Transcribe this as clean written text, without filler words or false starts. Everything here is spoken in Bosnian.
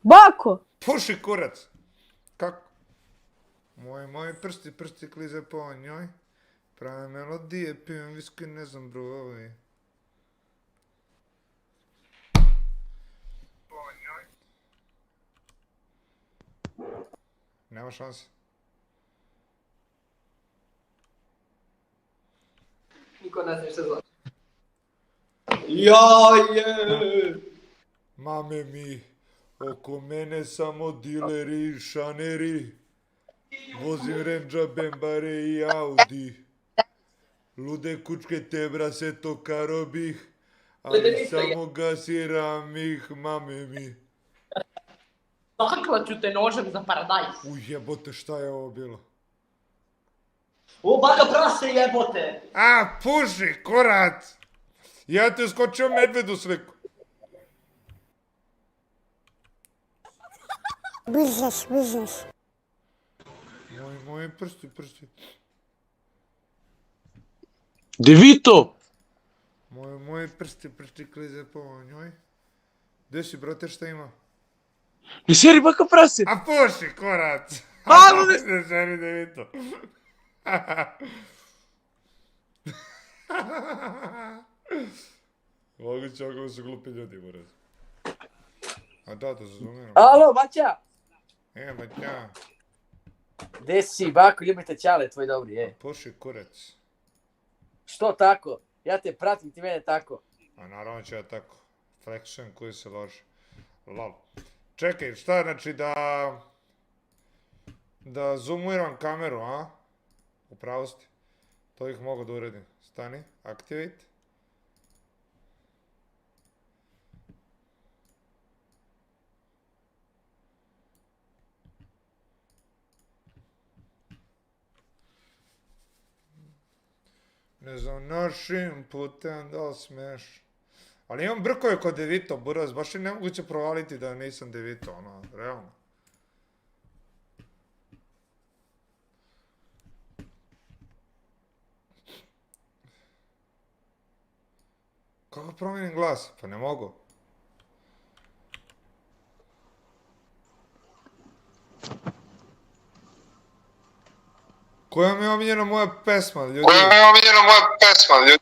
Bako! Puši kurac. Kako? Moji prsti klize po njoj. Prave melodije, pijem viski, ne znam bro, ovo je. Nema šanse. Niko ne zna šta znači. Mame mi, oko mene samo dileri i šaneri. Vozim Rendža, Bembare i Audi. Lude kučke tebra se to karobih. Ali samo gasiram ih, mame mi. Zaklaću te nožem za paradajz. Jebote, šta je ovo bilo? O, baka prase jebote! A, puši, kurac! Ja te skočio medvedu sliku. Buzaš. Moji prsti. Devito! Moji prsti klize po njoj. Gdje si, brate, šta ima? Ne šeri baka prase! A puši, kurac! Alo, Ne želi da vidi to. Moguće ako su glupi ljudi, moram. A da, to se zumiram. Alo, baća! Baća. Gde si, bako, ljubite ćale tvoj dobri, Puši, kurac. Što tako? Ja te pratim, ti mene tako. A naravno će ja tako. Flexion koji se loži. Lol. Čekaj, šta znači da zoomiram kameru, a? U pravosti. To ih mogu da uredim. Stani, activate. Ne znam našim putem da li smeš. Ali imam brkove kod Devito, buraz, baš je nemoguće provaliti da nisam Devito, ono, realno. Kako promijenim glas? Pa ne mogu. Koja mi je omiljena moja pesma, ljudi?